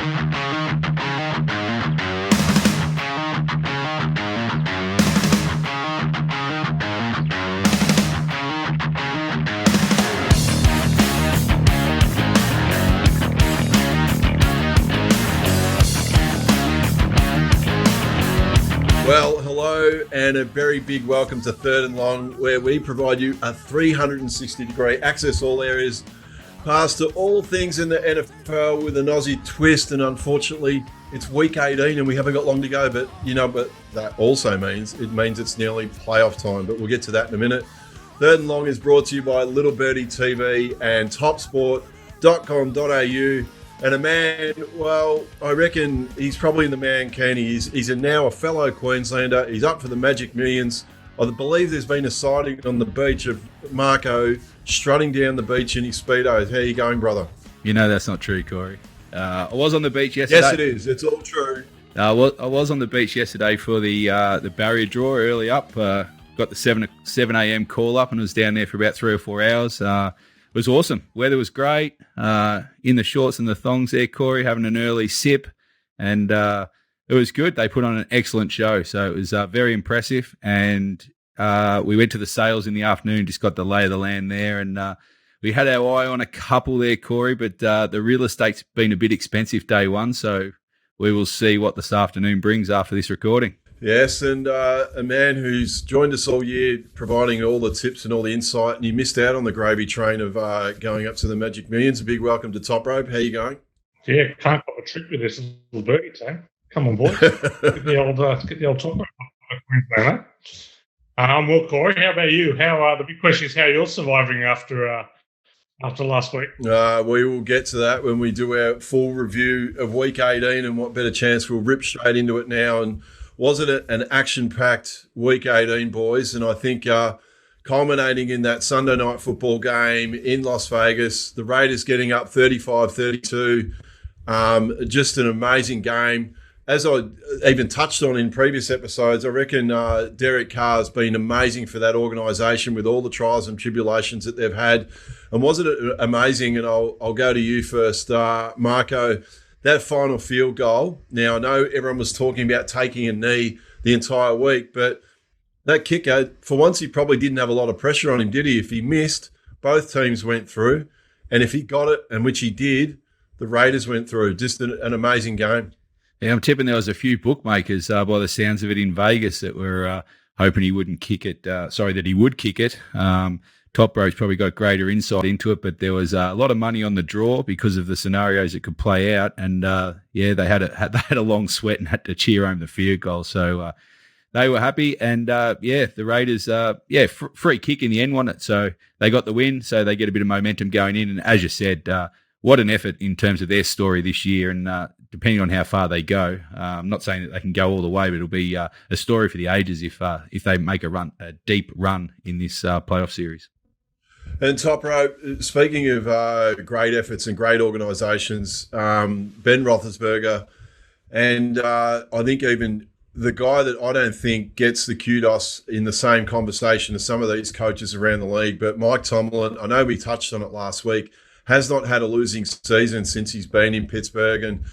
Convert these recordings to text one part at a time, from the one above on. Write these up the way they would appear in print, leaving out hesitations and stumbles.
Well, hello and a very big welcome to Third and Long, where we provide you a 360-degree access all areas pass to all things in the NFL with an Aussie twist. And unfortunately, it's week 18 and we haven't got long to go. But that also means it's nearly playoff time. But we'll get to that in a minute. Third and Long is brought to you by Little Birdie TV and topsport.com.au. And a man, well, I reckon he's probably in the man can. He's now a fellow Queenslander. He's up for the Magic Millions. I believe there's been a sighting on the beach of Marco strutting down the beach in his Speedos. How you going, brother? You know that's not true, Corey. I was on the beach yesterday. Yes, it is. It's all true. I was on the beach yesterday for the barrier draw early up. Got the 7 a.m. call up and was down there for about 3 or 4 hours. It was awesome. Weather was great. In the shorts and the thongs there, Corey, having an early sip. And it was good. They put on an excellent show. So it was very impressive. And we went to the sales in the afternoon, just got the lay of the land there. And we had our eye on a couple there, Corey. But the real estate's been a bit expensive day one. So we will see what this afternoon brings after this recording. Yes, and a man who's joined us all year, providing all the tips and all the insight, and you missed out on the gravy train of going up to the Magic Millions. A big welcome to Toprope. How you going? Yeah, can't put a trick with this little birdie, Sam. Come on, boys. get the old Toprope. Well, Corey, how about you? The big question is how you're surviving after last week. We will get to that when we do our full review of Week 18, and what better chance we'll rip straight into it now. And wasn't it an action-packed Week 18, boys? And I think culminating in that Sunday night football game in Las Vegas, the Raiders getting up 35-32, just an amazing game. As I even touched on in previous episodes, I reckon Derek Carr's been amazing for that organisation with all the trials and tribulations that they've had. And wasn't it amazing? And I'll go to you first, Marco. That final field goal. Now, I know everyone was talking about taking a knee the entire week, but that kicker, for once, he probably didn't have a lot of pressure on him, did he? If he missed, both teams went through. And if he got it, and which he did, the Raiders went through. Just an amazing game. Yeah, I'm tipping there was a few bookmakers, by the sounds of it, in Vegas that were hoping he wouldn't kick it. That he would kick it. Toprope's probably got greater insight into it, but there was a lot of money on the draw because of the scenarios that could play out. And they had a long sweat and had to cheer home the field goal. So they were happy. And the Raiders, free kick in the end, wasn't it? So they got the win. So they get a bit of momentum going in. And as you said, what an effort in terms of their story this year. And depending on how far they go, I'm not saying that they can go all the way, but it'll be a story for the ages if they make a deep run in this playoff series. And Toprope, speaking of great efforts and great organisations, Ben Roethlisberger, and I think even the guy that I don't think gets the kudos in the same conversation as some of these coaches around the league, but Mike Tomlin, I know we touched on it last week, has not had a losing season since he's been in Pittsburgh, and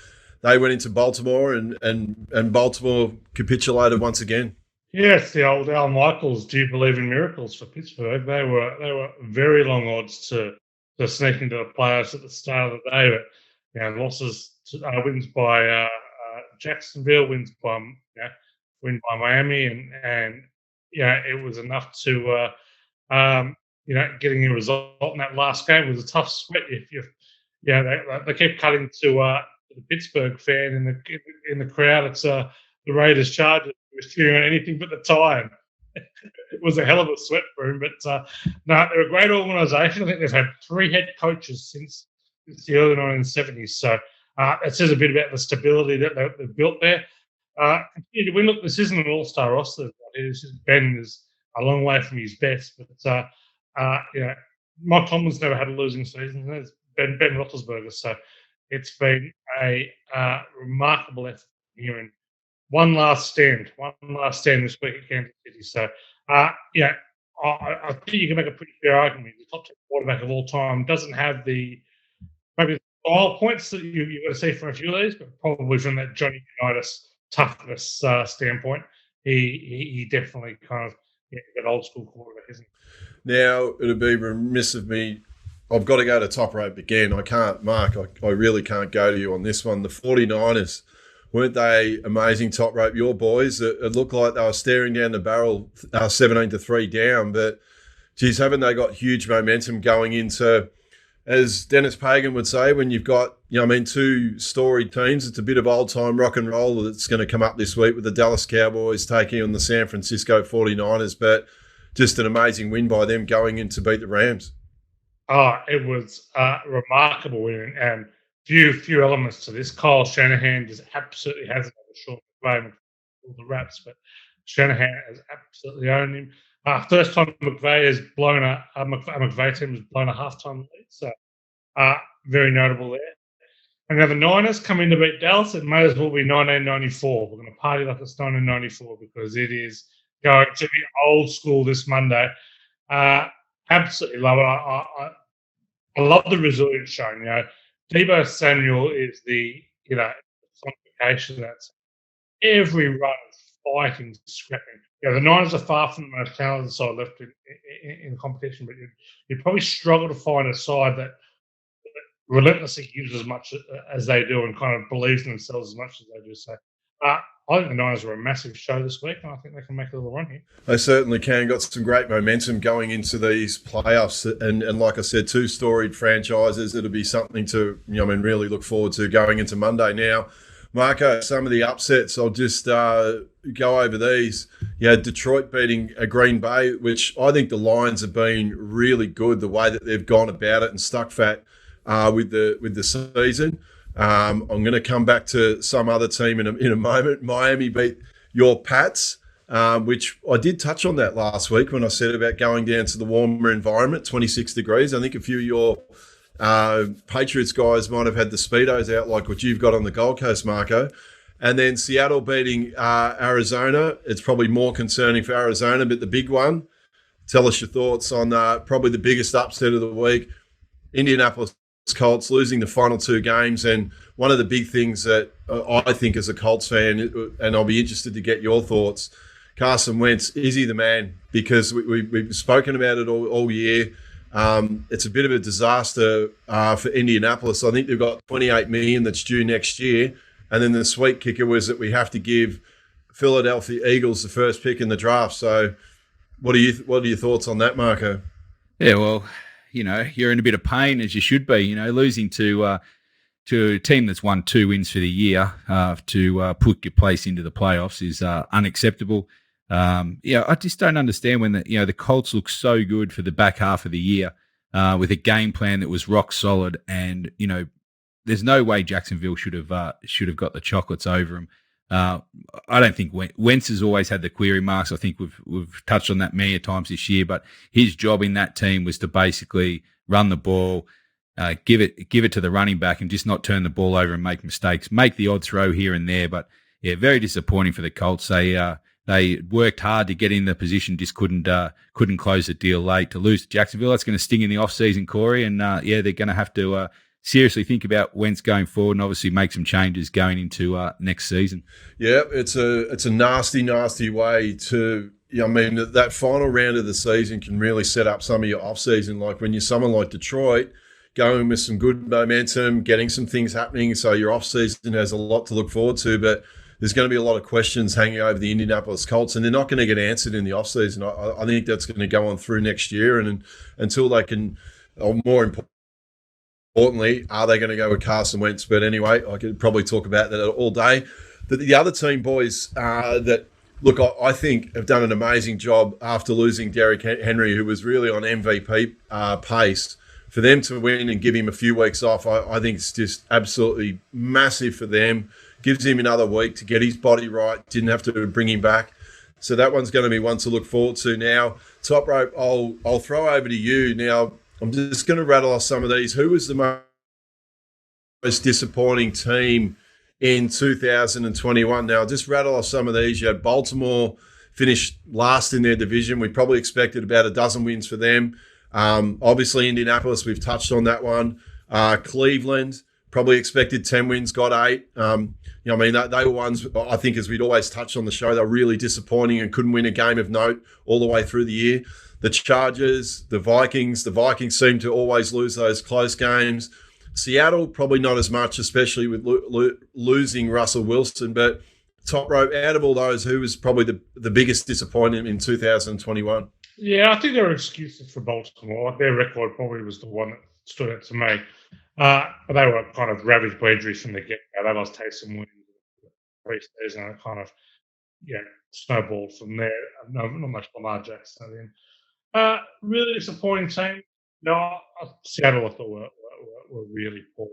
they went into Baltimore and Baltimore capitulated once again. Yes, the old Al Michaels, do you believe in miracles for Pittsburgh? They were very long odds to sneak into the playoffs at the start of the day, but losses, wins by Jacksonville, win by Miami, and it was enough to getting a result in that last game was a tough sweat. They kept cutting to the Pittsburgh fan in the crowd. It's the Raiders Chargers. He was cheering on anything but the tie. And it was a hell of a sweat for him. But they're a great organisation. I think they've had 3 head coaches since the early 1970s. So it says a bit about the stability that they've built there. Continue to win. Look, this isn't an all-star roster. Ben is a long way from his best. But Mike Tomlin's never had a losing season. There's Ben Roethlisberger. So it's been a remarkable effort here. And one last stand this week at Kansas City. So, I think you can make a pretty fair argument. The top 10 quarterback of all time doesn't have maybe the Well, points that you've got to see from a few of these, but probably from that Johnny Unitas toughness standpoint, he definitely kind of that old school quarterback, isn't he? Now, it'd be remiss of me. I've got to go to top rope again. I can't, Mark. I really can't go to you on this one. The 49ers, weren't they amazing top rope? Your boys, it looked like they were staring down the barrel 17-3 down, but geez, haven't they got huge momentum going into, as Dennis Pagan would say, when you've got, two storied teams, it's a bit of old-time rock and roll that's going to come up this week with the Dallas Cowboys taking on the San Francisco 49ers, but just an amazing win by them going in to beat the Rams. Oh, it was a remarkable win, and few elements to this. Kyle Shanahan just absolutely hasn't had a short game all the raps, but Shanahan has absolutely owned him. First time McVay has blown a McVay team has blown a halftime lead, so very notable there. And now the Niners come in to beat Dallas. It may as well be 1994. We're going to party like it's 1994 because it is going to be old school this Monday. Absolutely love it. I love the resilience shown. Deebo Samuel is the quantification. That's every run is fighting, scrapping. The Niners are far from the most talented side left in competition, but you'd probably struggle to find a side that relentlessly gives as much as they do and kind of believes in themselves as much as they do. So I think the Niners are a massive show this week, and I think they can make a little run here. They certainly can. Got some great momentum going into these playoffs. And like I said, two storied franchises. It'll be something to, really look forward to going into Monday. Now, Marco, some of the upsets, I'll just go over these. Detroit beating Green Bay, which I think the Lions have been really good, the way that they've gone about it and stuck fat with the season. I'm going to come back to some other team in a moment. Miami beat your Pats, which I did touch on that last week when I said about going down to the warmer environment, 26 degrees. I think a few of your Patriots guys might have had the Speedos out like what you've got on the Gold Coast, Marco. And then Seattle beating Arizona. It's probably more concerning for Arizona, but the big one, tell us your thoughts on probably the biggest upset of the week, Indianapolis Colts losing the final two games. And one of the big things that I think as a Colts fan, and I'll be interested to get your thoughts, Carson Wentz, is he the man? Because we've spoken about it all year. It's a bit of a disaster for Indianapolis. I think they've got $28 million that's due next year. And then the sweet kicker was that we have to give Philadelphia Eagles the first pick in the draft. So what are your thoughts on that, Marco? Yeah, well, you're in a bit of pain, as you should be. Losing to a team that's won 2 wins for the year to put your place into the playoffs is unacceptable. I just don't understand when the Colts look so good for the back half of the year with a game plan that was rock solid, and there's no way Jacksonville should have got the chocolates over them. I don't think Wentz has always had the query marks. I think we've touched on that many times this year, but his job in that team was to basically run the ball, give it to the running back, and just not turn the ball over and make mistakes. Make the odd throw here and there, but very disappointing for the Colts. They worked hard to get in the position, just couldn't close the deal late. To lose to Jacksonville, that's going to sting in the offseason, Corey, and they're going to have to seriously think about Wentz going forward and obviously make some changes going into next season. Yeah, it's a nasty way to. That final round of the season can really set up some of your off season. Like when you're someone like Detroit, going with some good momentum, getting some things happening, so your off season has a lot to look forward to. But there's going to be a lot of questions hanging over the Indianapolis Colts, and they're not going to get answered in the off season. I think that's going to go on through next year, and until they can, or more importantly, are they going to go with Carson Wentz? But anyway, I could probably talk about that all day. The other team, boys, that, look, I think have done an amazing job after losing Derrick Henry, who was really on MVP pace. For them to win and give him a few weeks off, I think it's just absolutely massive for them. Gives him another week to get his body right. Didn't have to bring him back. So that one's going to be one to look forward to. Now, Top Rope, I'll throw over to you. Now, I'm just going to rattle off some of these. Who was the most disappointing team in 2021? Now, I'll just rattle off some of these. You had Baltimore finished last in their division. We probably expected about a dozen wins for them. Obviously, Indianapolis, we've touched on that one. Cleveland probably expected 10 wins, got 8. I mean, they were ones, I think, as we'd always touched on the show, they were really disappointing and couldn't win a game of note all the way through the year. The Chargers, the Vikings seem to always lose those close games. Seattle, probably not as much, especially with losing Russell Wilson. But Top Rope, out of all those, who was probably the biggest disappointment in 2021? Yeah, I think there are excuses for Baltimore. Their record probably was the one that stood out to me. But they were kind of ravaged by injuries from the get-go. They lost Taysom Williams pre-season, and it kind of snowballed from there. No, not much Lamar Jackson in. Really disappointing team. No, Seattle I thought were really poor.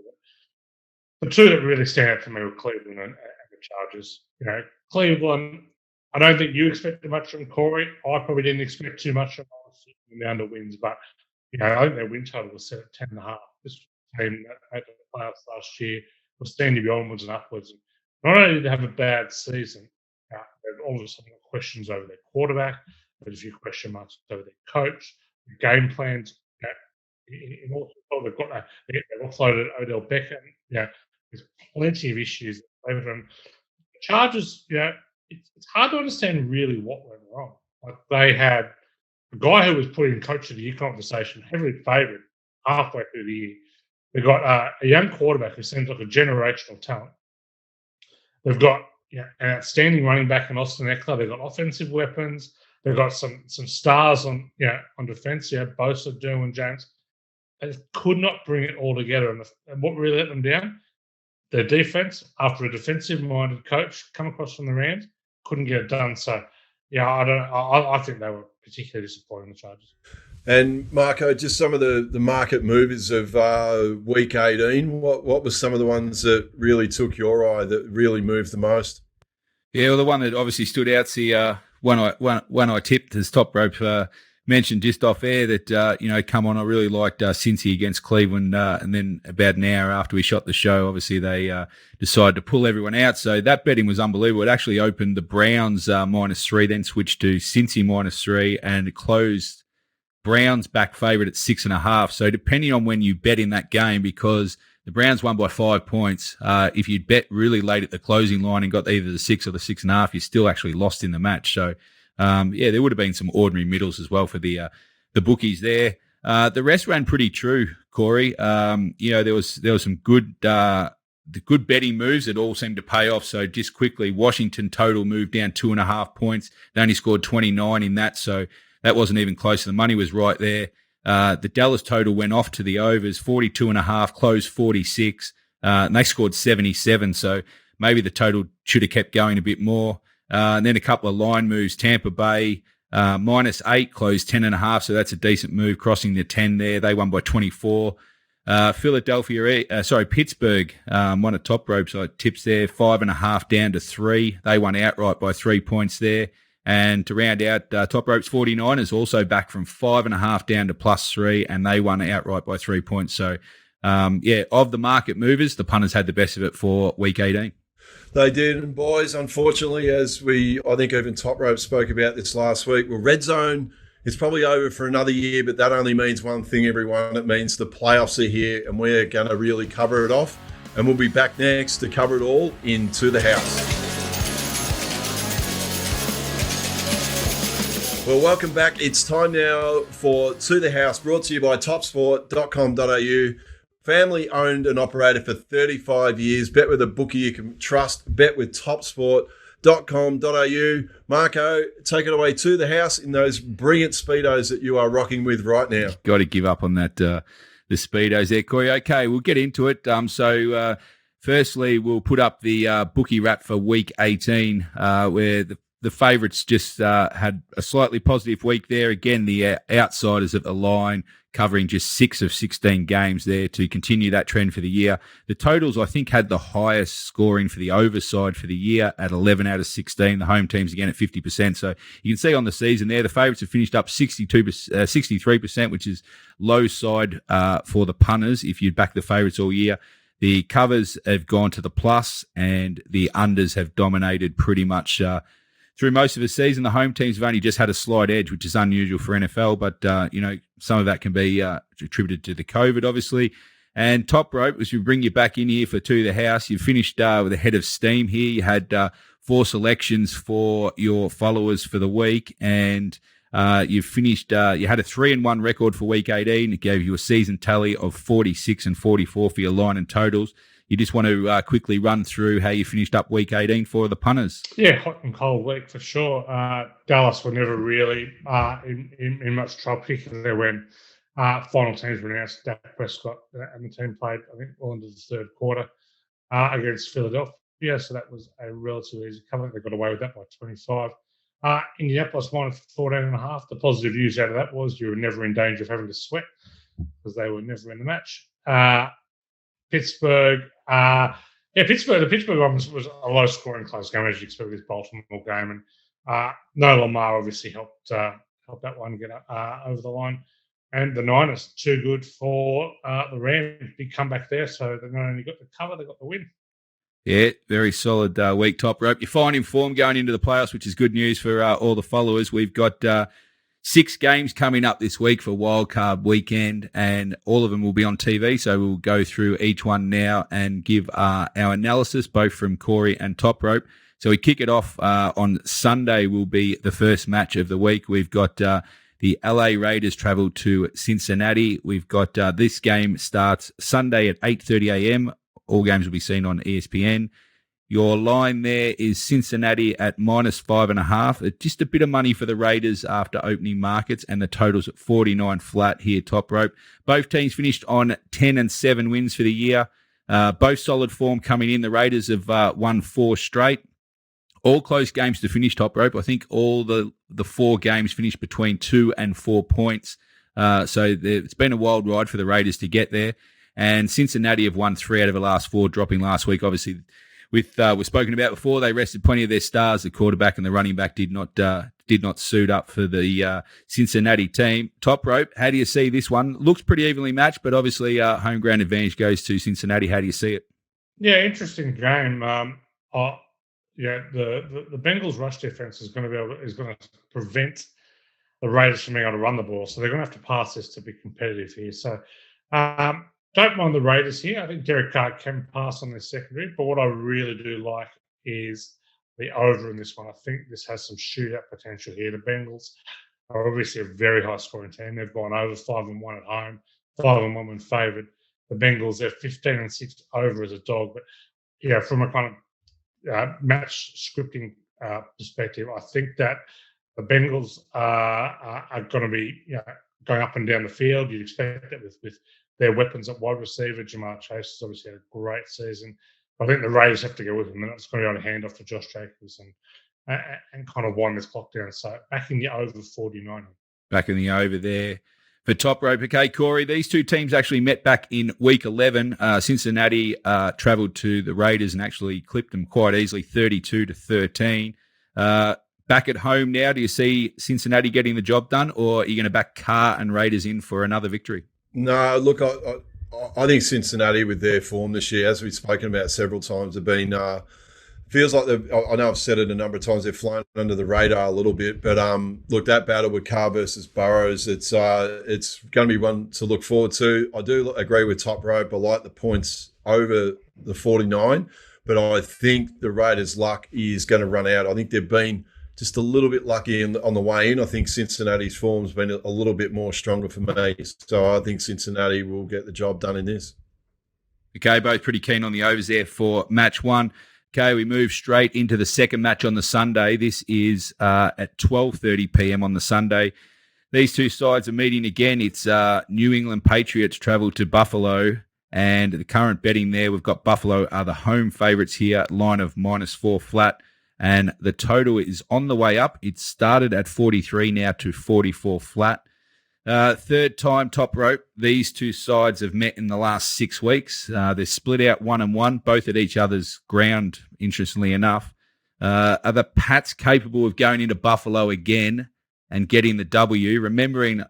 The two that really stand out to me were Cleveland and the Chargers. Cleveland, I don't think you expected much from Corey. I probably didn't expect too much from the under wins, but I think their win total was set at 10.5. This team that made the playoffs last year was standing to be onwards and upwards. And not only did they have a bad season, they've also got questions over their quarterback. There's a few question marks over their coach, the game plans. In all, they've offloaded Odell Beckham. There's plenty of issues over them. The Chargers, it's hard to understand really what went wrong. Like, they had a guy who was put in coach of the year conversation, heavily favoured halfway through the year. They've got a young quarterback who seems like a generational talent. They've got an outstanding running back in Austin Eckler. They've got offensive weapons. They've got some stars on defence. Bosa, Derwin James. They just could not bring it all together. And what really let them down? Their defence, after a defensive-minded coach come across from the Rams, couldn't get it done. So, I think they were particularly disappointing, the Chargers. And Marco, just some of the market movers of Week 18. What was some of the ones that really took your eye, that really moved the most? Yeah, well, the one that obviously stood out's the one I tipped, as Top Rope mentioned just off air, that come on. I really liked Cincy against Cleveland, and then about an hour after we shot the show, obviously they decided to pull everyone out. So that betting was unbelievable. It actually opened the Browns -3, then switched to Cincy -3, and it closed Browns back favourite at 6.5. So depending on when you bet in that game, because the Browns won by 5 points, if you'd bet really late at the closing line and got either the 6 or the 6.5, you still actually lost in the match. So there would have been some ordinary middles as well for the bookies there. The rest ran pretty true, Corey. There was some good the good betting moves that all seemed to pay off. So just quickly, Washington total moved down 2.5 points. They only scored 29 in that, so that wasn't even close. The money was right there. The Dallas total went off to the overs, 42.5, closed 46, and they scored 77. So maybe the total should have kept going a bit more. And then a couple of line moves. Tampa Bay -8, closed 10.5, so that's a decent move, crossing the 10 there. They won by 24. Pittsburgh, one of Top Rope's tips there, 5.5 down to 3. They won outright by 3 points there. And to round out, Top Rope's 49ers also back from 5.5 down to +3, and they won outright by 3 points. So, of the market movers, the punters had the best of it for Week 18. They did, and boys, unfortunately, I think even Top Rope spoke about this last week, well, Red Zone is probably over for another year, but that only means one thing, everyone. It means the playoffs are here, and we're going to really cover it off. And we'll be back next to cover it all in To The House. Well, welcome back. It's time now for To The House, brought to you by topsport.com.au. Family owned and operated for 35 years. Bet with a bookie you can trust. Bet with topsport.com.au. Marco, take it away To The House in those brilliant Speedos that you are rocking with right now. Got to give up on that, the Speedos there, Corey. Okay, we'll get into it. Firstly, we'll put up the bookie wrap for Week 18, where the favourites just had a slightly positive week there. Again, the outsiders at the line covering just 6 of 16 games there to continue that trend for the year. The totals, I think, had the highest scoring for the overside for the year at 11 out of 16. The home teams, again, at 50%. So you can see on the season there, the favourites have finished up 63%, which is low side for the punters if you'd back the favourites all year. The covers have gone to the plus, and the unders have dominated pretty much through most of the season. The home teams have only just had a slight edge, which is unusual for NFL, but, some of that can be attributed to the COVID, obviously. And Top Rope, as we bring you back in here for To The House, you finished with a head of steam here. You had 4 selections for your followers for the week, and you finished. You had a 3-1 record for week 18. It gave you a season tally of 46 and 44 for your line and totals. You just want to quickly run through how you finished up week 18 for the punters. Yeah, hot and cold week for sure. Dallas were never really in much trouble, particularly when final teams were announced. Dak Prescott and the team played, I think, well into the third quarter against Philadelphia. So that was a relatively easy cover. They got away with that by 25. Indianapolis minus 14.5. The positive news out of that was you were never in danger of having to sweat because they were never in the match. Pittsburgh. The Pittsburgh one was a low-scoring close game, as you expect with this Baltimore game, and no Lamar obviously helped that one get over the line. And the Niners, too good for the Rams. Big comeback there, so they not only got the cover, they got the win. Yeah, very solid week, Top Rope. You're fine in form going into the playoffs, which is good news for all the followers. We've got 6 games coming up this week for Wildcard Weekend, and all of them will be on TV. So we'll go through each one now and give our analysis, both from Corey and Top Rope. So we kick it off on Sunday will be the first match of the week. We've got the LA Raiders travel to Cincinnati. We've got this game starts Sunday at 8:30 a.m. All games will be seen on ESPN. Your line there is Cincinnati at minus 5.5. Just a bit of money for the Raiders after opening markets, and the total's at 49 flat here, Top Rope. Both teams finished on 10 and 7 wins for the year. Both solid form coming in. The Raiders have won 4 straight. All close games to finish, Top Rope. I think all the 4 games finished between 2 and 4 points. So it's been a wild ride for the Raiders to get there. And Cincinnati have won 3 out of the last 4, dropping last week. Obviously, we've spoken about before, they rested plenty of their stars. The quarterback and the running back did not suit up for the Cincinnati team. Top Rope, how do you see this one? Looks pretty evenly matched, but obviously home ground advantage goes to Cincinnati. How do you see it? Yeah, interesting game. The Bengals rush defense is going to prevent the Raiders from being able to run the ball, so they're going to have to pass this to be competitive here. So don't mind the Raiders here. I think Derek Carr can pass on their secondary, but what I really do like is the over in this one. I think this has some shootout potential here. The Bengals are obviously a very high-scoring team. They've gone over 5-1 at home, 5-1 when favoured. The Bengals, they're 15-6 over as a dog. But, yeah, from a kind of match scripting perspective, I think that the Bengals are going to be going up and down the field. You'd expect that with their weapons at wide receiver. Jamar Chase has obviously had a great season. I think the Raiders have to go with him. They're not just going to be able to hand off to Josh Jacobs and kind of wind this clock down. So back in the over 49. Back in the over there for Top Rope. Okay, Corey, these 2 teams actually met back in week 11. Cincinnati travelled to the Raiders and actually clipped them quite easily, 32-13. Back at home now, do you see Cincinnati getting the job done, or are you going to back Carr and Raiders in for another victory? No, look, I think Cincinnati with their form this year, as we've spoken about several times, have been feels like I know I've said it a number of times, they're flying under the radar a little bit, but look, that battle with Carr versus Burrows, it's going to be one to look forward to. I do agree with Top Rope. I like the points over the 49, but I think the Raiders' luck is going to run out. I think they've been just a little bit lucky on the way in. I think Cincinnati's form's been a little bit more stronger for me. So I think Cincinnati will get the job done in this. Okay, both pretty keen on the overs there for match 1. Okay, we move straight into the second match on the Sunday. This is at 12:30 p.m. on the Sunday. These 2 sides are meeting again. It's New England Patriots travel to Buffalo, and the current betting there, we've got Buffalo are the home favourites here, line of -4 flat. And the total is on the way up. It started at 43 now to 44 flat. Third time, Top Rope. These 2 sides have met in the last 6 weeks. They're split out 1-1, both at each other's ground, interestingly enough. Are the Pats capable of going into Buffalo again and getting the W? Remembering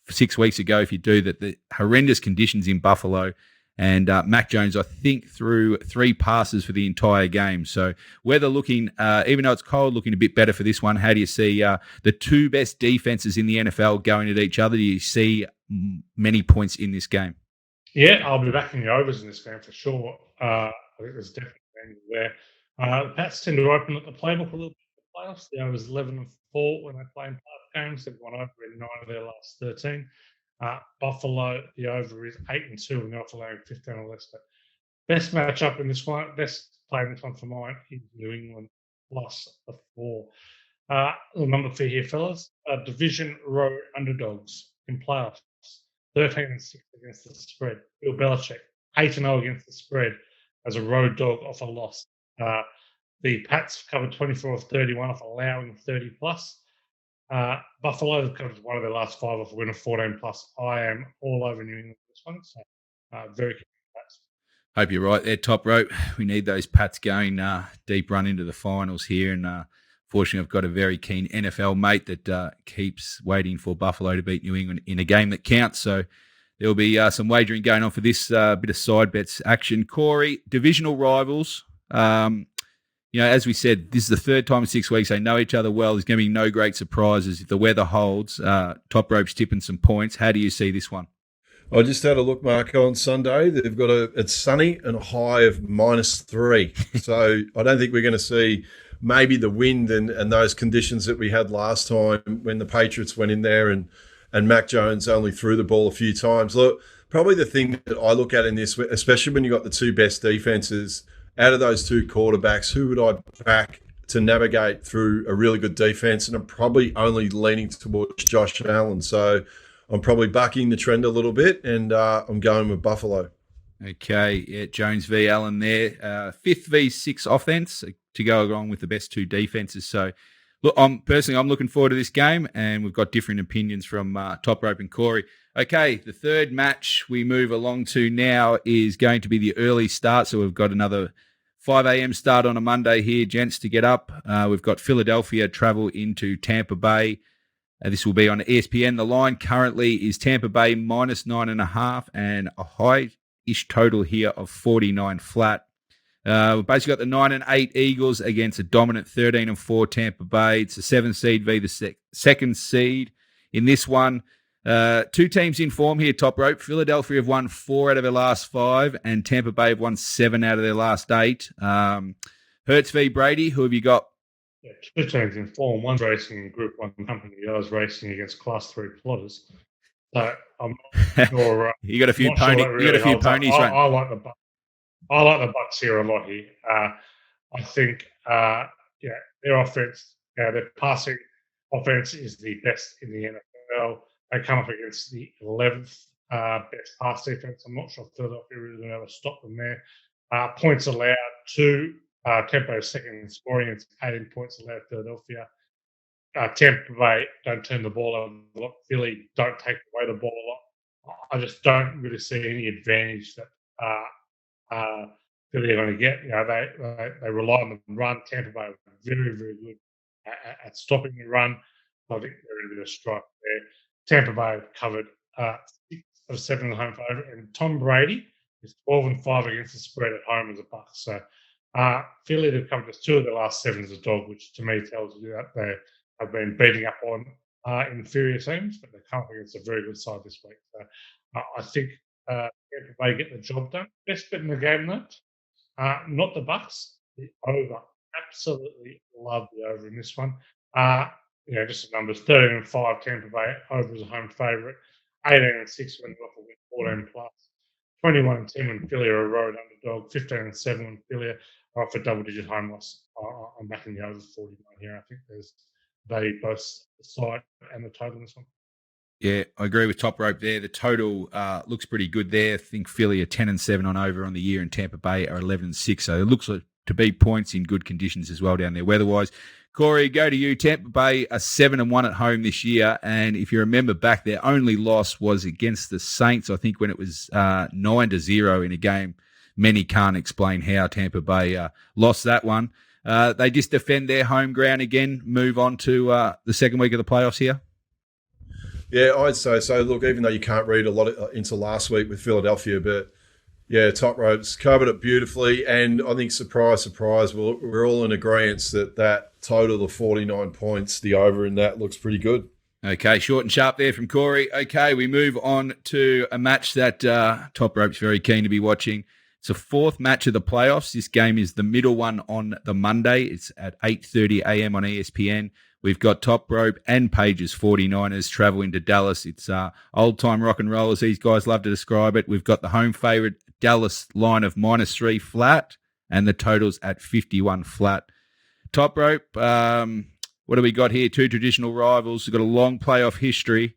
6 weeks ago, if you do, that the horrendous conditions in Buffalo. And Mac Jones, I think, threw 3 passes for the entire game. So weather looking, even though it's cold, looking a bit better for this one. How do you see the 2 best defenses in the NFL going at each other? Do you see many points in this game? Yeah, I'll be backing the overs in this game for sure. I think there's definitely angles there. The Pats tend to open up the playbook a little bit in the playoffs. The overs 11-4 when they play in playoff games. They've gone over in 9 of their last 13. Buffalo, the over is 8-2, and they're off allowing 15 or less. But best matchup in this one, best play in this one for mine is New England plus the 4. The number for here, fellas, division road underdogs in playoffs. 13-6 against the spread. Bill Belichick, 8-0 against the spread as a road dog off a loss. The Pats covered 24 of 31 off allowing 30 plus. Buffalo have covered one of their last 5 off a win of 14 plus. I am all over New England this one, so very keen on Pats. Hope you're right there, Top Rope. We need those Pats going deep run into the finals here, and fortunately, I've got a very keen NFL mate that keeps waiting for Buffalo to beat New England in a game that counts. So there'll be some wagering going on for this bit of side bets action. Corey, divisional rivals. As we said, this is the third time in 6 weeks they know each other well. There's going to be no great surprises if the weather holds. Top Rope's tipping some points. How do you see this one? I just had a look, Marco, on Sunday. They've got it's sunny and a high of -3. So I don't think we're going to see maybe the wind and those conditions that we had last time when the Patriots went in there and Mac Jones only threw the ball a few times. Look, probably the thing that I look at in this, especially when you've got the two best defenses, out of those two quarterbacks, who would I back to navigate through a really good defense? And I'm probably only leaning towards Josh Allen. So I'm probably bucking the trend a little bit, and I'm going with Buffalo. Okay, yeah, Jones v. Allen there. 5th v. 6 offense to go along with the best two defenses. So, look, I'm looking forward to this game, and we've got different opinions from Top Rope and Corey. Okay, the third match we move along to now is going to be the early start. So we've got another 5 a.m. start on a Monday here, gents, to get up. We've got Philadelphia travel into Tampa Bay. This will be on ESPN. The line currently is Tampa Bay -9.5 and a high-ish total here of 49 flat. We've basically got the 9-8 Eagles against a dominant 13-4 Tampa Bay. It's a 7 seed v. the second seed in this one. Two teams in form here, Top Rope. Philadelphia have won 4 out of their last 5, and Tampa Bay have won 7 out of their last 8. Hurts v. Brady, who have you got? Yeah, two teams in form. One's racing in Group 1 company. The other's racing against Class 3 plotters. So I'm not sure. You got a few ponies, right? I like the Bucks. I like the Bucks here a lot here. I think, their offense, their passing offense is the best in the NFL. They come up against the 11th best pass defense. I'm not sure Philadelphia really going to ever stop them there. Points allowed to Tampa second in scoring. It's 18 points allowed Philadelphia. Tampa Bay don't turn the ball over a lot. Philly don't take away the ball a lot. I just don't really see any advantage that Philly are going to get. They rely on the run. Tampa Bay are very, very good at stopping the run. I think they're in a bit of strife there. Tampa Bay have covered 6 of 7 in the home favourite, and Tom Brady is 12-5 against the spread at home as a Buck. So Philly have covered just 2 of their last 7 as a dog, which to me tells you that they have been beating up on inferior teams, but they come up against a very good side this week. So I think Tampa Bay get the job done. Best bet in the game, though, not the Bucks, the over. Absolutely love the over in this one. Just the numbers: 13-5 Tampa Bay over as a home favourite, 18-6 when off a win, 14 plus, 21-10 when Philly are a road underdog, 15-7 when Philly are off a double-digit home loss. I'm backing the over 49 here. I think there's value both the side and the total in this one. Yeah, I agree with Top Rope there. The total looks pretty good there. I think Philly are 10-7 on over on the year, and Tampa Bay are 11-6. So it looks like to be points in good conditions as well down there weather-wise. Corey, go to you. Tampa Bay are 7-1 at home this year, and if you remember back, their only loss was against the Saints, I think, when it was 9-0 in a game. Many can't explain how Tampa Bay lost that one. They just defend their home ground again, move on to the second week of the playoffs here. Yeah, I'd say so. Look, even though you can't read a lot into last week with Philadelphia, but yeah, Top Rope's covered it beautifully. And I think, surprise, surprise, we're all in agreement that total of 49 points, the over in that looks pretty good. Okay, short and sharp there from Corey. Okay, we move on to a match that Top Rope's very keen to be watching. It's the fourth match of the playoffs. This game is the middle one on the Monday. It's at 8:30 a.m. on ESPN. We've got Top Rope and Paige's 49ers traveling to Dallas. It's old-time rock and roll, as these guys love to describe it. We've got the home favourite Dallas line of -3 flat and the totals at 51 flat. Top Rope, what do we got here? Two traditional rivals. We've got a long playoff history.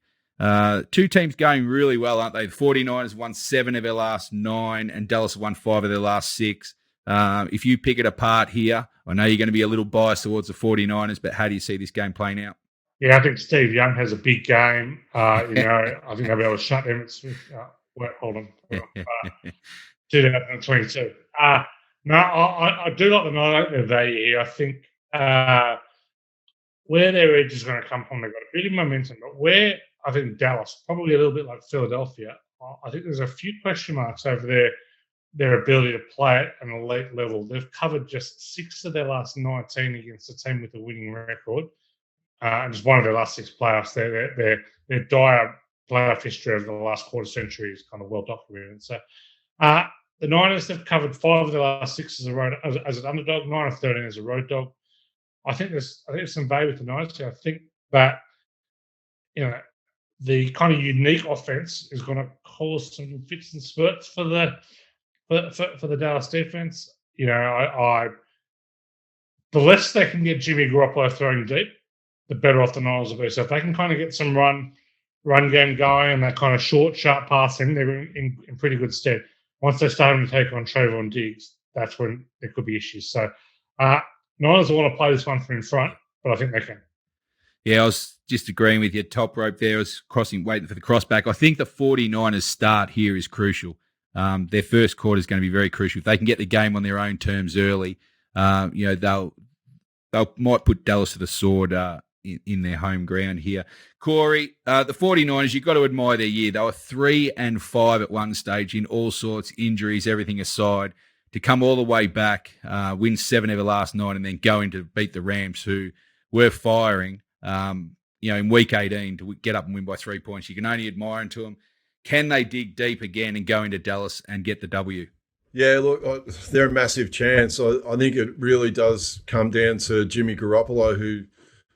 Two teams going really well, aren't they? The 49ers won 7 of their last 9 and Dallas won 5 of their last 6. If you pick it apart here, I know you're going to be a little biased towards the 49ers, but how do you see this game playing out? Yeah, I think Steve Young has a big game. I think they'll be able to shut Emmitt Smith. Hold on. 2022. No, I do like the Niners value here. I think where their edge is going to come from, they've got a bit of momentum, but where I think Dallas, probably a little bit like Philadelphia, I think there's a few question marks over their ability to play at an elite level. They've covered just 6 of their last 19 against a team with a winning record, and just one of their last 6 playoffs. Their dire playoff history over the last quarter century is kind of well documented. So the Niners have covered 5 of their last 6 as an underdog, 9 of 13 as a road dog. I think there's some value with the Niners. I think that the kind of unique offense is going to cause some fits and spurts for the Dallas defense. The less they can get Jimmy Garoppolo throwing deep, the better off the Niners will be. So if they can kind of get some run game going and that kind of short, sharp passing, they're in pretty good stead. Once they start to take on Trayvon Diggs, that's when there could be issues. So Niners will want to play this one from in front, but I think they can. Yeah, I was just agreeing with your Top Rope there. I was waiting for the crossback. I think the 49ers start here is crucial. Their first quarter is going to be very crucial. If they can get the game on their own terms early, they'll might put Dallas to the sword in their home ground here. Corey, the 49ers, you've got to admire their year. They were 3-5 at one stage in all sorts, injuries, everything aside. To come all the way back, win 7 of the last 9, and then go in to beat the Rams, who were firing, in week 18 to get up and win by 3 points. You can only admire into them. Can they dig deep again and go into Dallas and get the W? Yeah, look, they're a massive chance. I think it really does come down to Jimmy Garoppolo, who,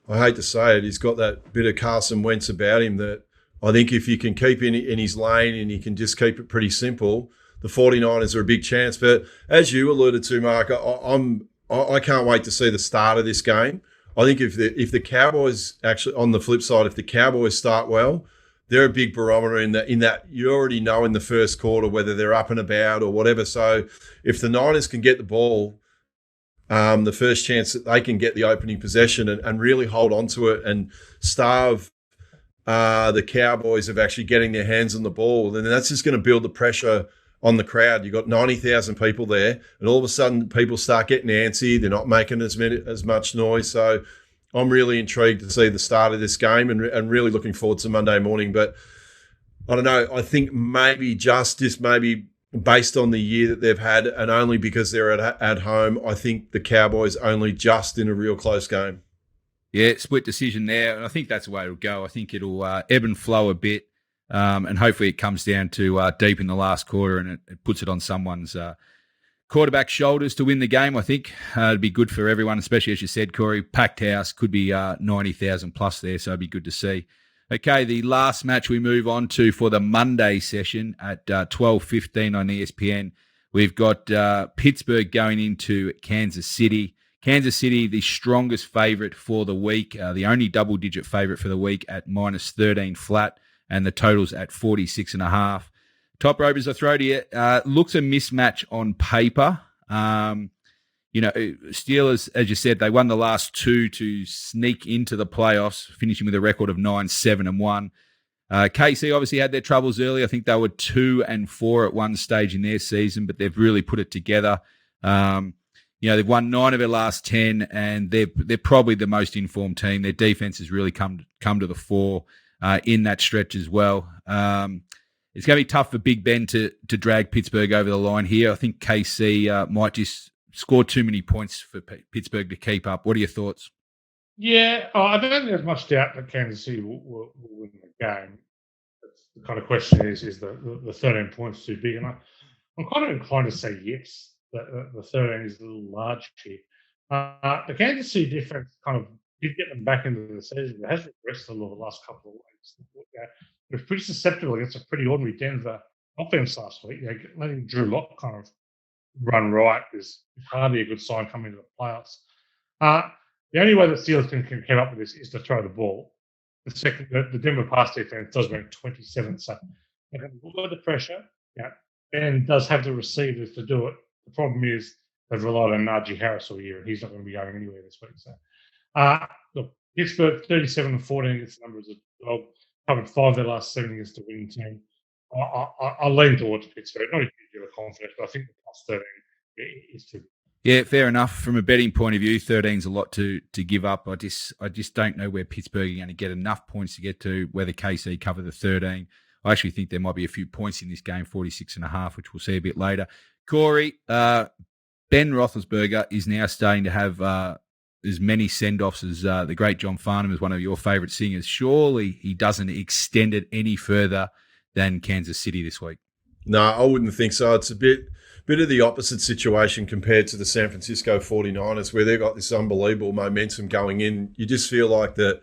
I hate to say it, he's got that bit of Carson Wentz about him that I think if you can keep in his lane and you can just keep it pretty simple, the 49ers are a big chance. But as you alluded to, Mark, I can't wait to see the start of this game. I think if the Cowboys, actually on the flip side, if the Cowboys start well, they're a big barometer in that you already know in the first quarter whether they're up and about or whatever. So if the Niners can get the ball, the first chance that they can get the opening possession and really hold on to it and starve the Cowboys of actually getting their hands on the ball, then that's just going to build the pressure on the crowd. You've got 90,000 people there, and all of a sudden people start getting antsy. They're not making as much noise. So I'm really intrigued to see the start of this game and really looking forward to Monday morning. But I don't know. I think maybe based on the year that they've had and only because they're at home, I think the Cowboys only just in a real close game. Yeah, split decision there. And I think that's the way it'll go. I think it'll ebb and flow a bit. And hopefully it comes down to deep in the last quarter and it puts it on someone's quarterback's shoulders to win the game. I think it'd be good for everyone, especially as you said, Corey. Packed house, could be 90,000 plus there, so it'd be good to see. Okay, the last match we move on to for the Monday session at 12:15 on ESPN. We've got Pittsburgh going into Kansas City. Kansas City, the strongest favourite for the week, the only double-digit favourite for the week at -13 flat. And the total's at 46.5. Top Ropers, I throw to you. Looks a mismatch on paper. Steelers, as you said, they won the last 2 to sneak into the playoffs, finishing with a record of 9-7-1. KC obviously had their troubles early. I think they were 2-4 at one stage in their season, but they've really put it together. They've won 9 of their last 10, and they're probably the most informed team. Their defense has really come to the fore in that stretch as well. It's going to be tough for Big Ben to drag Pittsburgh over the line here. I think KC might just score too many points for Pittsburgh to keep up. What are your thoughts? Yeah, I don't think there's much doubt that Kansas City will win the game. That's the kind of question is the 13 points too big? And I'm kind of inclined to say yes, that the 13 is a little large here. The Kansas City defense kind of did get them back into the season. It has regressed a little the last couple of weeks. It was pretty susceptible against a pretty ordinary Denver offense last week. Letting Drew Lock kind of run right is hardly a good sign coming into the playoffs. The only way the Steelers can keep up with this is to throw the ball. The Denver pass defense does rank 27th, so they can lower the pressure. Ben does have the receivers to do it. The problem is they've relied on Najee Harris all year, and he's not going to be going anywhere this week. So, look, Pittsburgh 37-14 against the numbers of dog, covered 5 of their last 7 against the winning team. I lean towards Pittsburgh. Not a huge deal of confidence, but I think the plus 13 is too. Yeah, fair enough. From a betting point of view, 13 is a lot to give up. I just don't know where Pittsburgh are going to get enough points to get to whether KC cover the 13. I actually think there might be a few points in this game, 46.5, which we'll see a bit later. Corey, Ben Roethlisberger is now starting to have as many send-offs as the great John Farnham is one of your favourite singers. Surely he doesn't extend it any further than Kansas City this week. No, I wouldn't think so. It's a bit of the opposite situation compared to the San Francisco 49ers, where they've got this unbelievable momentum going in. You just feel like that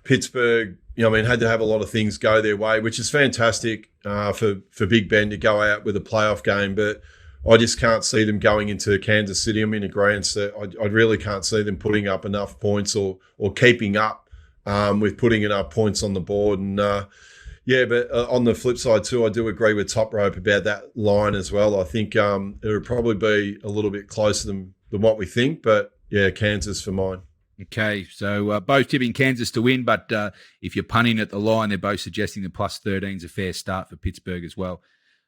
Pittsburgh, had to have a lot of things go their way, which is fantastic for Big Ben to go out with a playoff game. But I just can't see them going into Kansas City. I'm in agreement that I really can't see them putting up enough points or keeping up with putting enough points on the board. And but on the flip side too, I do agree with Toprope about that line as well. I think it would probably be a little bit closer than what we think. But yeah, Kansas for mine. Okay, so both tipping Kansas to win, but if you're punting at the line, they're both suggesting the plus 13 is a fair start for Pittsburgh as well.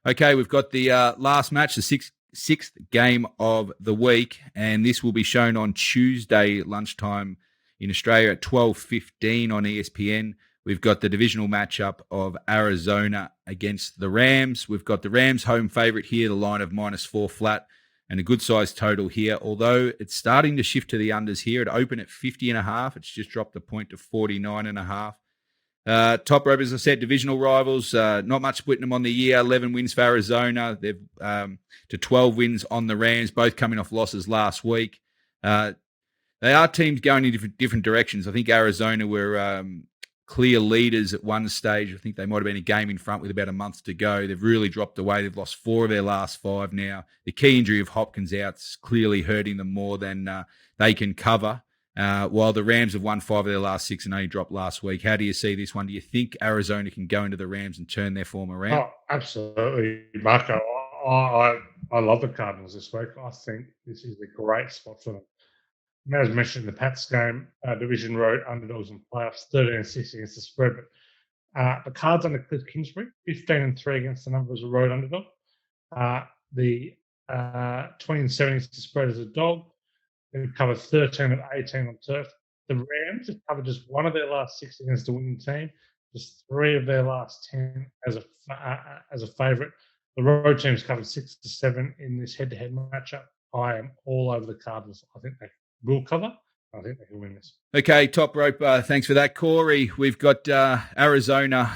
Okay, we've got the last match, the sixth game of the week, and this will be shown on Tuesday lunchtime in Australia at 12:15 on ESPN. We've got the divisional matchup of Arizona against the Rams. We've got the Rams home favourite here, the line of -4 flat, and a good-sized total here. Although it's starting to shift to the unders here. It opened at 50.5. It's just dropped a point to 49.5. Toprope, as I said, divisional rivals. Not much splitting them on the year. 11 wins for Arizona. They've to 12 wins on the Rams, both coming off losses last week. They are teams going in different directions. I think Arizona were clear leaders at one stage. I think they might have been a game in front with about a month to go. They've really dropped away. They've lost 4 of their last 5 now. The key injury of Hopkins out's clearly hurting them more than they can cover, while the Rams have won 5 of their last 6 and only dropped last week. How do you see this one? Do you think Arizona can go into the Rams and turn their form around? Oh, absolutely, Marco. I love the Cardinals this week. I think this is a great spot for them. As mentioned in the Pats game, Division Road underdogs in playoffs, 13-6 against the spread. But the Cards under Cliff Kingsbury, 15-3 against the number as a road underdog. The 20-7 against the spread as a dog. They've covered 13 of 18 on turf. The Rams have covered just 1 of their last 6 against the winning team, just 3 of their last 10 as a favourite. The road team's covered 6-7 in this head-to-head matchup. I am all over the Cardinals. I think they will cover. I think they can win this. Okay, Toprope, thanks for that. Corey, we've got Arizona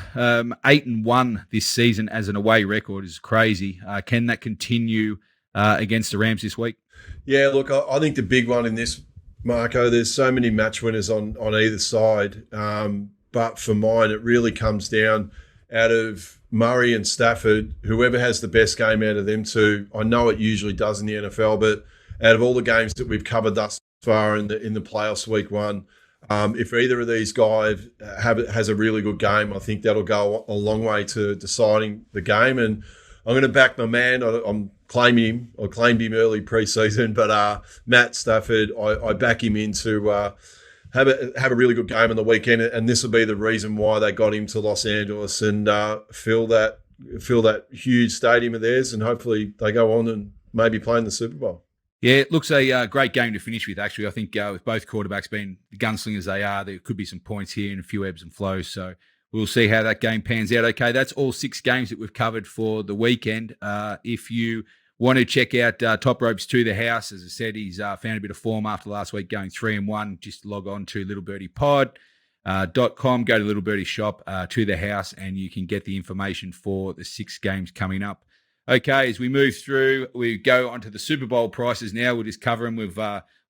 8-1 this season as an away record. Is crazy. Can that continue against the Rams this week? Yeah, look, I think the big one in this, Marco, there's so many match winners on either side. But for mine, it really comes down out of Murray and Stafford, whoever has the best game out of them two. I know it usually does in the NFL, but out of all the games that we've covered thus far in the playoffs week 1, if either of these guys has a really good game, I think that'll go a long way to deciding the game. And I'm going to back my man. I'm claiming him. I claimed him early preseason, but Matt Stafford, I back him in to have a really good game on the weekend, and this will be the reason why they got him to Los Angeles and fill that huge stadium of theirs, and hopefully they go on and maybe play in the Super Bowl. Yeah, it looks a great game to finish with, actually. I think with both quarterbacks being the gunslingers they are, there could be some points here and a few ebbs and flows. So we'll see how that game pans out. Okay, that's all 6 games that we've covered for the weekend. If you Want to check out Top Ropes to the House. As I said, he's found a bit of form after last week going 3-1. Just log on to littlebirdie.com, go to Little Birdie shop to the house, and you can get the information for the 6 games coming up. Okay, as we move through, we go onto the Super Bowl prices now. We'll just cover them. We've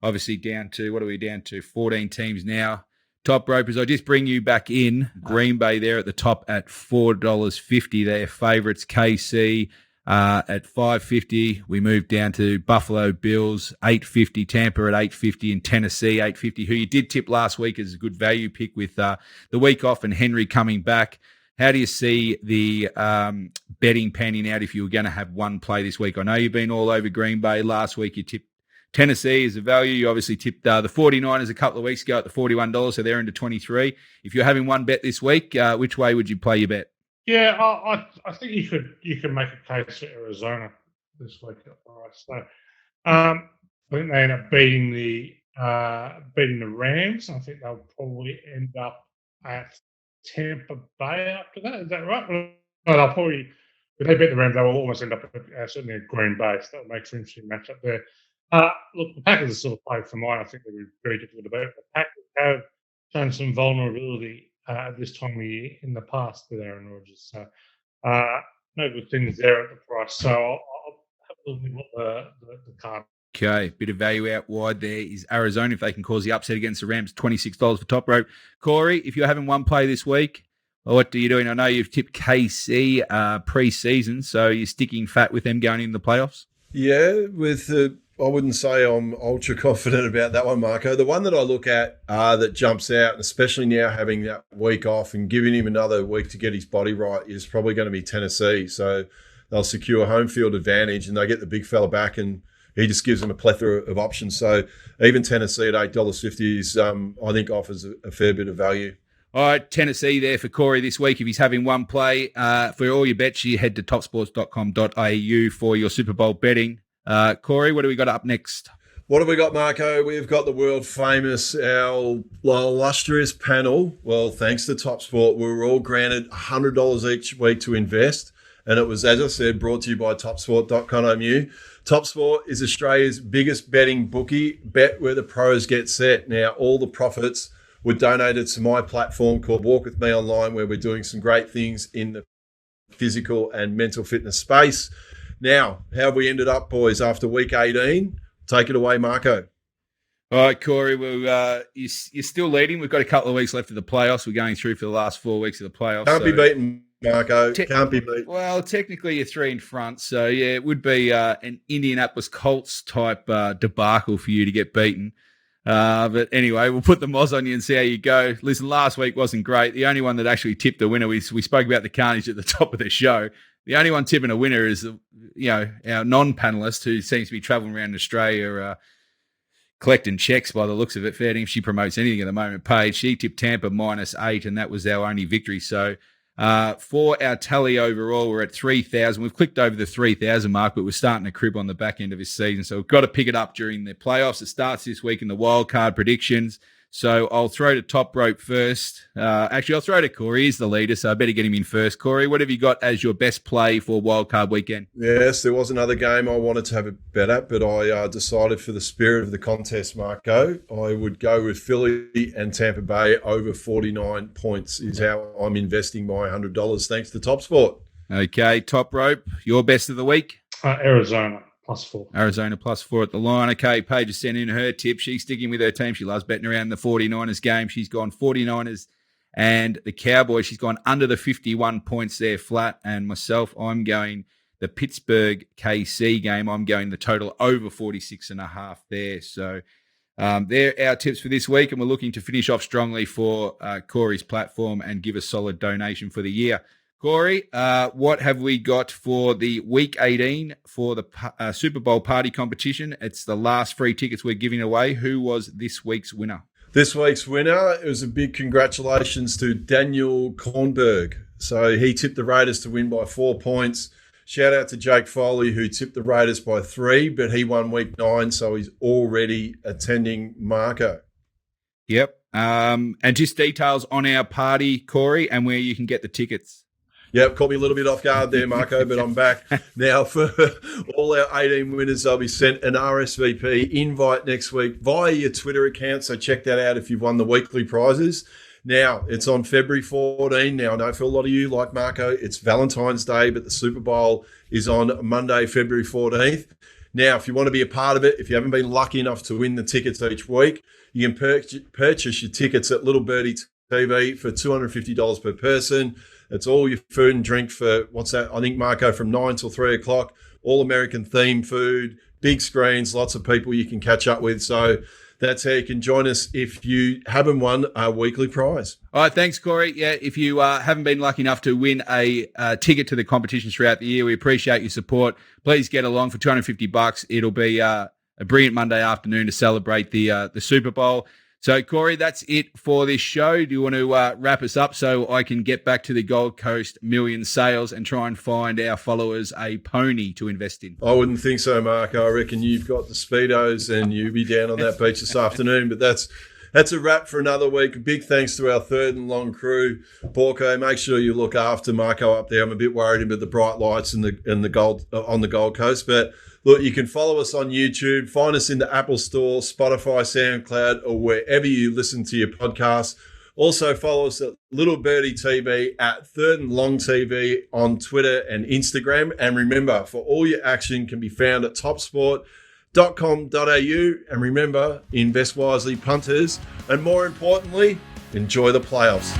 obviously down to, what are we down to? 14 teams now. Top Ropers, I'll just bring you back in. Green Bay there at the top at $4.50. Their favourites, KC, at $5.50. We move down to Buffalo Bills, $8.50. Tampa at $8.50. And Tennessee, $8.50, who you did tip last week as a good value pick with the week off and Henry coming back. How do you see the betting panning out if you were going to have one play this week? I know you've been all over Green Bay. Last week you tipped Tennessee as a value. You obviously tipped the 49ers a couple of weeks ago at the $41, so they're into 23. If you're having one bet this week, which way would you play your bet? Yeah, I think you could make a case for Arizona this week at the price. So I think they end up beating the Rams. I think they'll probably end up at Tampa Bay after that. Is that right? No, they'll probably, if they beat the Rams, they will almost end up certainly at Green Bay. So that makes an interesting matchup there. Look, the Packers are sort of played for mine. I think they'll be very difficult to beat. The Packers have shown some vulnerability at this time of year in the past with Aaron Rodgers. So no good things there at the price. So I'll have a look at what the card. Okay, bit of value out wide there is Arizona if they can cause the upset against the Rams, $26 for Top Rope. Corey, if you're having one play this week, what are you doing? I know you've tipped KC pre-season, so you're sticking fat with them going in the playoffs? Yeah, I wouldn't say I'm ultra confident about that one, Marco. The one that I look at that jumps out, and especially now having that week off and giving him another week to get his body right, is probably going to be Tennessee. So they'll secure home field advantage and they get the big fella back, and he just gives them a plethora of options. So even Tennessee at $8.50 is, I think, offers a fair bit of value. All right, Tennessee there for Corey this week. If he's having one play, for all your bets, you head to topsports.com.au for your Super Bowl betting. Corey, what do we got up next? What have we got, Marco? We've got the world famous, our illustrious panel. Well, thanks to TopSport, we were all granted $100 each week to invest. And it was, as I said, brought to you by topsport.com.au. TopSport is Australia's biggest betting bookie. Bet where the pros get set. Now, all the profits were donated to my platform called Walk With Me Online, where we're doing some great things in the physical and mental fitness space. Now, how have we ended up, boys, after week 18? Take it away, Marco. All right, Corey, well, you're still leading. We've got a couple of weeks left of the playoffs. We're going through for the last 4 weeks of the playoffs. Can't be beaten, Marco. Can't be beaten. Well, technically you're 3 in front. So, yeah, it would be an Indianapolis Colts type debacle for you to get beaten. But anyway, we'll put the moz on you and see how you go. Listen, last week wasn't great. The only one that actually tipped the winner, we spoke about the carnage at the top of the show. The only one tipping a winner is, our non-panelist who seems to be traveling around Australia collecting checks by the looks of it. Fair if she promotes anything at the moment. Paige, she tipped Tampa -8, and that was our only victory. So for our tally overall, we're at 3,000. We've clicked over the 3,000 mark, but we're starting to crib on the back end of this season. So we've got to pick it up during the playoffs. It starts this week in the wild card predictions. So I'll throw to Top Rope first. Actually, I'll throw to Corey. He's the leader, so I better get him in first. Corey, what have you got as your best play for wildcard weekend? Yes, there was another game I wanted to have a bet at, but I decided for the spirit of the contest, Marco, I would go with Philly and Tampa Bay over 49 points is how I'm investing my $100 thanks to TopSport. Okay, Top Rope, your best of the week? Arizona. +4. Arizona +4 at the line. Okay, Paige has sent in her tip. She's sticking with her team. She loves betting around the 49ers game. She's gone 49ers and the Cowboys. She's gone under the 51 points there flat. And myself, I'm going the Pittsburgh KC game. I'm going the total over 46.5 there. So they're our tips for this week. And we're looking to finish off strongly for Corey's platform and give a solid donation for the year. Corey, what have we got for the Week 18 for the Super Bowl party competition? It's the last free tickets we're giving away. Who was this week's winner? This week's winner, it was a big congratulations to Daniel Kornberg. So he tipped the Raiders to win by 4 points. Shout out to Jake Foley, who tipped the Raiders by 3, but he won Week 9, so he's already attending Marco. Yep. And just details on our party, Corey, and where you can get the tickets. Yep, caught me a little bit off guard there, Marco, but I'm back. Now, for all our 18 winners, they'll be sent an RSVP invite next week via your Twitter account, so check that out if you've won the weekly prizes. Now, it's on February 14. Now, I know for a lot of you, like Marco, it's Valentine's Day, but the Super Bowl is on Monday, February 14th. Now, if you want to be a part of it, if you haven't been lucky enough to win the tickets each week, you can purchase your tickets at Little Birdie TV for $250 per person. It's all your food and drink for, what's that? I think, Marco, from 9 till 3 o'clock, all American themed food, big screens, lots of people you can catch up with. So that's how you can join us if you haven't won a weekly prize. All right, thanks, Corey. Yeah, if you haven't been lucky enough to win a ticket to the competitions throughout the year, we appreciate your support. Please get along for $250. It'll be a brilliant Monday afternoon to celebrate the Super Bowl. So, Corey, that's it for this show. Do you want to wrap us up so I can get back to the Gold Coast million sales and try and find our followers a pony to invest in? I wouldn't think so, Mark. I reckon you've got the Speedos and you'll be down on that beach this afternoon. But that's a wrap for another week. A big thanks to our third and long crew. Borko, make sure you look after Marco up there. I'm a bit worried about the bright lights and the gold on the Gold Coast. But look, you can follow us on YouTube, find us in the Apple Store, Spotify, SoundCloud, or wherever you listen to your podcasts. Also follow us at Little Birdie TV, at Third and Long TV on Twitter and Instagram. And remember, for all your action can be found at topsport.com.au. And remember, invest wisely, punters. And more importantly, enjoy the playoffs.